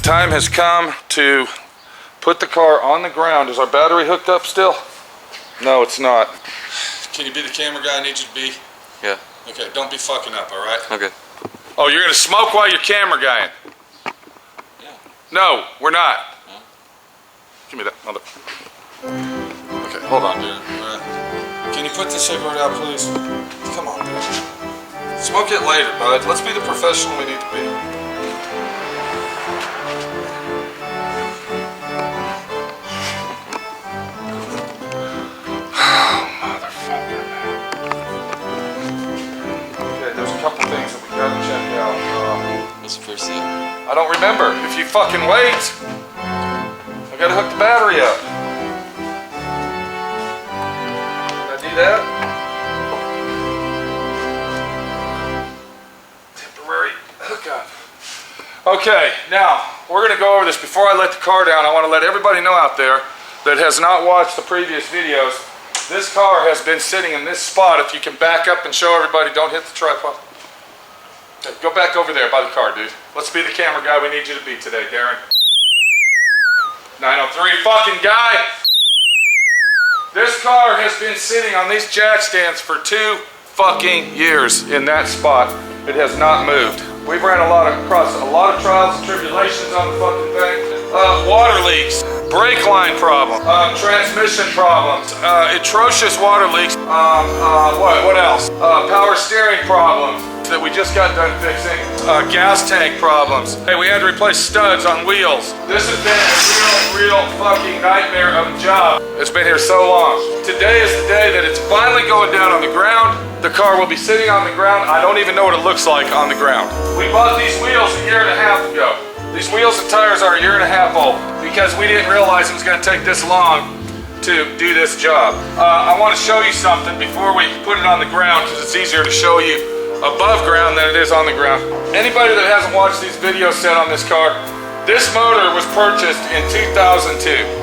time has come to put the car on the ground. Is our battery hooked up still? No, it's not. Can you be the camera guy I need you to be? Yeah. Okay, don't be fucking up, all right? Okay. Oh, you're gonna smoke while you're camera guying? Yeah. No, we're not. No. Give me that mother. Okay, hold on, dude. Can you put the cigarette out, please? Come on, dude. Smoke it later, bud. Let's be the professional we need to be. What's the first thing? I don't remember. If you fucking wait, I gotta hook the battery up. Can I do that? Temporary hookup. Okay, now we're gonna go over this. Before I let the car down, I want to let everybody know out there that has not watched the previous videos. This car has been sitting in this spot. If you can back up and show everybody, don't hit the tripod. Okay, go back over there by the car, dude. Let's be the camera guy we need you to be today, Darren. 903 fucking guy! This car has been sitting on these jack stands for 2 fucking years in that spot. It has not moved. We've ran across a lot of trials and tribulations on the fucking thing. Water leaks, brake line problem, transmission problems, atrocious water leaks, what else? Power steering problems that we just got done fixing, gas tank problems. Hey, we had to replace studs on wheels. This has been a real fucking nightmare of a job. It's been here so long. Today is the day that it's finally going down on the ground. The car will be sitting on the ground. I don't even know what it looks like on the ground. We bought these wheels a year and a half ago. These wheels and tires are a year and a half old because we didn't realize it was going to take this long to do this job. I want to show you something before we put it on the ground because it's easier to show you above ground than it is on the ground. Anybody that hasn't watched these videos set on this car, this motor was purchased in 2002.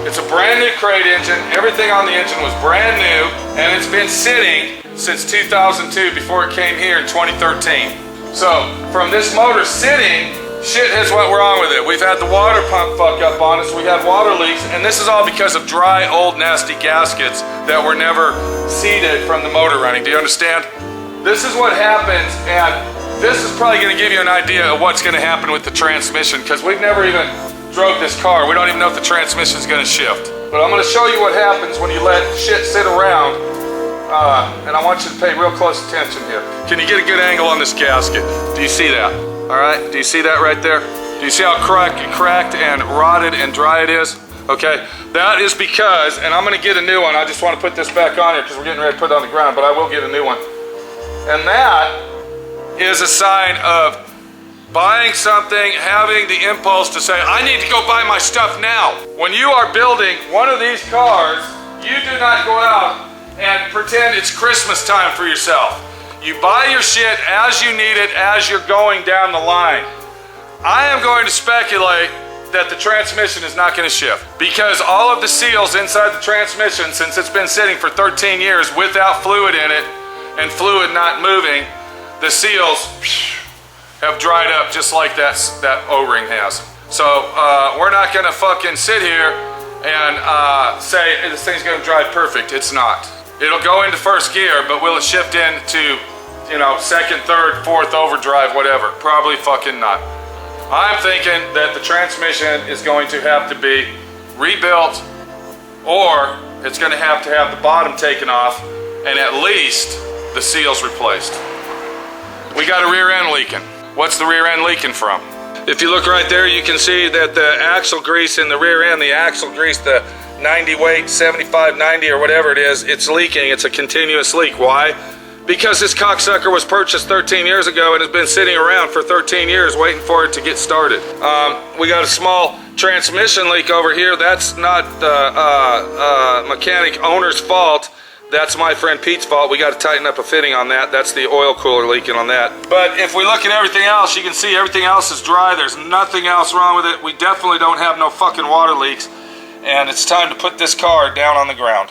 It's a brand new crate engine. Everything on the engine was brand new, and it's been sitting since 2002 before it came here in 2013. So from this motor sitting, shit has went wrong with it. We've had the water pump fuck up on us. We had water leaks, and this is all because of dry, old, nasty gaskets that were never seated from the motor running. Do you understand? This is what happens, and this is probably going to give you an idea of what's going to happen with the transmission, because we've never even drove this car. We don't even know if the transmission is going to shift. But I'm going to show you what happens when you let shit sit around, and I want you to pay real close attention here. Can you get a good angle on this gasket? Do you see that? All right, do you see that right there? Do you see how cracked and rotted and dry it is? Okay, that is because, and I'm going to get a new one. I just want to put this back on here because we're getting ready to put it on the ground, but I will get a new one. And that is a sign of buying something, having the impulse to say, I need to go buy my stuff now. When you are building one of these cars, you do not go out and pretend it's Christmas time for yourself. You buy your shit as you need it, as you're going down the line. I am going to speculate that the transmission is not going to shift because all of the seals inside the transmission, since it's been sitting for 13 years without fluid in it, and fluid not moving, the seals have dried up just like that O-ring has. So we're not gonna fucking sit here and say this thing's gonna drive perfect. It's not. It'll go into first gear, but will it shift into, you know, second, third, fourth overdrive, whatever? Probably fucking not. I'm thinking that the transmission is going to have to be rebuilt, or it's gonna have the bottom taken off and at least the seals replaced. We got a rear end leaking. What's the rear end leaking from? If you look right there, you can see that the axle grease in the rear end, the axle grease, the 90 weight, 75, 90 or whatever it is, it's leaking. It's a continuous leak. Why? Because this cocksucker was purchased 13 years ago and has been sitting around for 13 years waiting for it to get started. We got a small transmission leak over here. That's not the mechanic owner's fault. That's my friend Pete's fault. We got to tighten up a fitting on that. That's the oil cooler leaking on that. But if we look at everything else, you can see everything else is dry. There's nothing else wrong with it. We definitely don't have no fucking water leaks. And it's time to put this car down on the ground.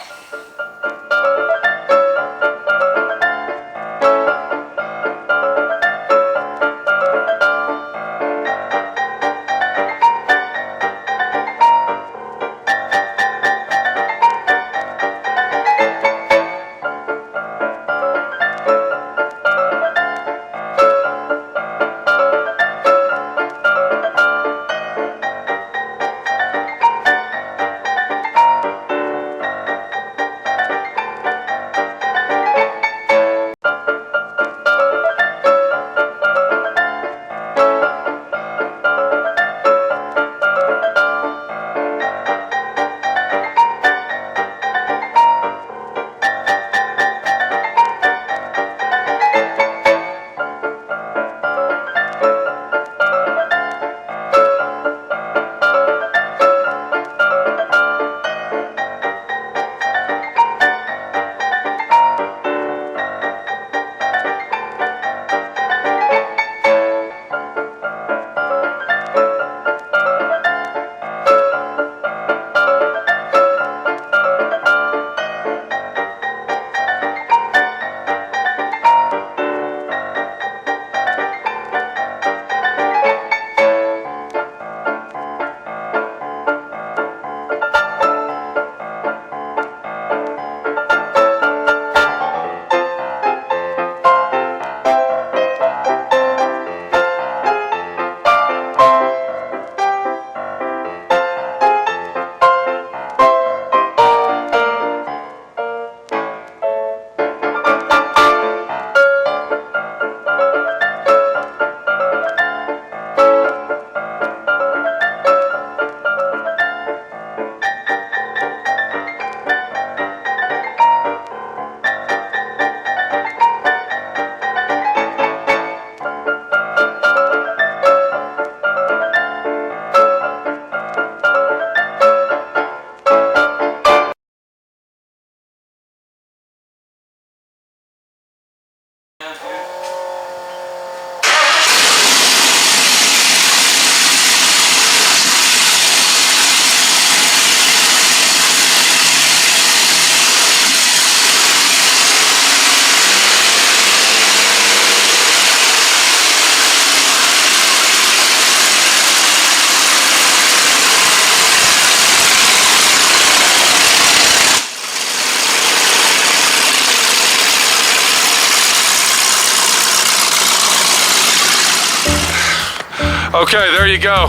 Okay, there you go.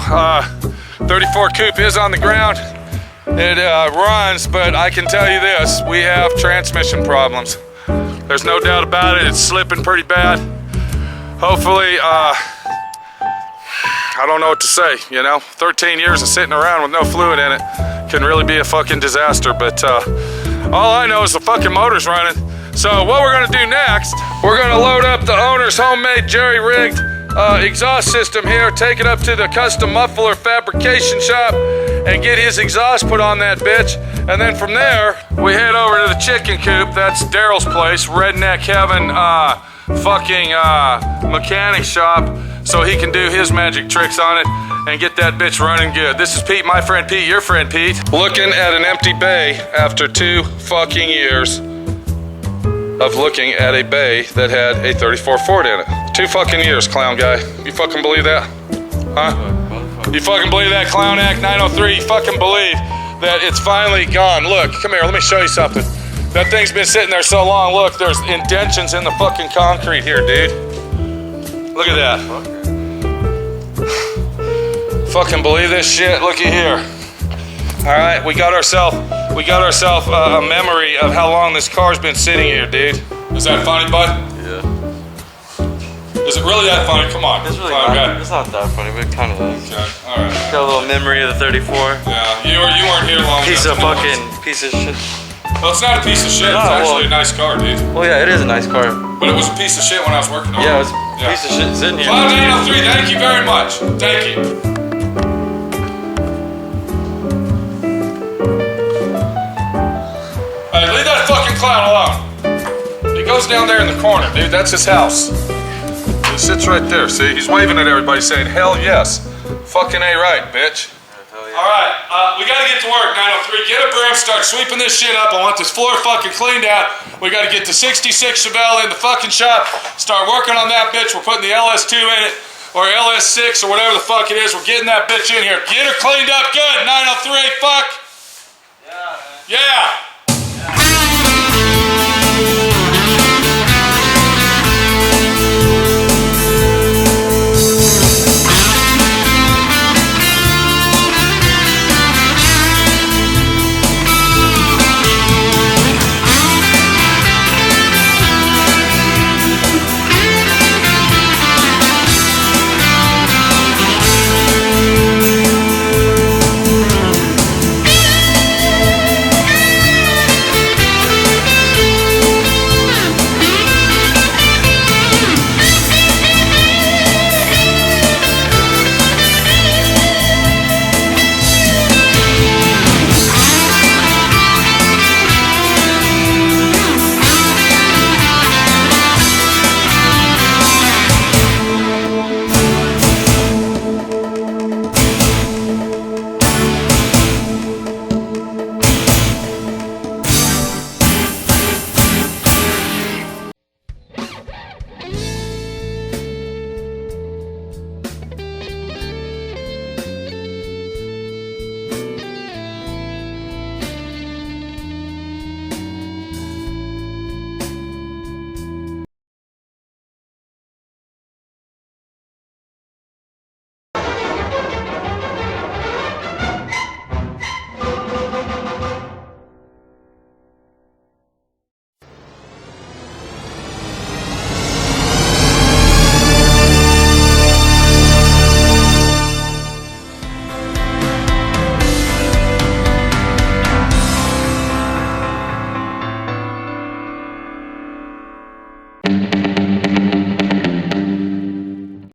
34 Coupe is on the ground. It runs, but I can tell you this, we have transmission problems. There's no doubt about it. It's slipping pretty bad. Hopefully, I don't know what to say, you know? 13 years of sitting around with no fluid in it can really be a fucking disaster, but all I know is the fucking motor's running. So what we're gonna do next, we're gonna load up the owner's homemade jerry-rigged exhaust system here, take it up to the custom muffler fabrication shop and get his exhaust put on that bitch. And then from there, we head over to the chicken coop. That's Daryl's place, Redneck Heaven mechanic shop, so he can do his magic tricks on it and get that bitch running good. This is Pete, my friend Pete, your friend Pete, looking at an empty bay after 2 fucking years of looking at a bay that had a 34 Ford in it. 2 fucking years, clown guy. You fucking believe that? Huh? You fucking believe that, Clown Act 903? You fucking believe that it's finally gone? Look, come here, let me show you something. That thing's been sitting there so long. Look, there's indentions in the fucking concrete here, dude. Look at that. Fucking believe this shit? Looky here. All right, we got ourselves a memory of how long this car's been sitting here, dude. Is that funny, bud? Yeah. Is it really that funny? Come on. It's really not. It's not that funny, but it kind of is. Okay, all right. Got a little memory of the 34. Yeah, you weren't here long Piece of enough. piece of shit. Well, it's not a piece of shit. It's actually a nice car, dude. Well, yeah, it is a nice car. But it was a piece of shit when I was working on it. Yeah, it was a piece of shit sitting here. 5803, thank you very much. Thank you. Hey, leave that fucking clown alone. He goes down there in the corner, dude. That's his house. He sits right there, see? He's waving at everybody saying, hell yes. Fucking A right, bitch. Yeah. All right, we gotta get to work, 903. Get a broom, start sweeping this shit up. I want this floor fucking cleaned out. We gotta get the 66 Chevelle in the fucking shop. Start working on that bitch. We're putting the LS2 in it, or LS6, or whatever the fuck it is. We're getting that bitch in here. Get her cleaned up good, 903, fuck. Yeah, man. Yeah.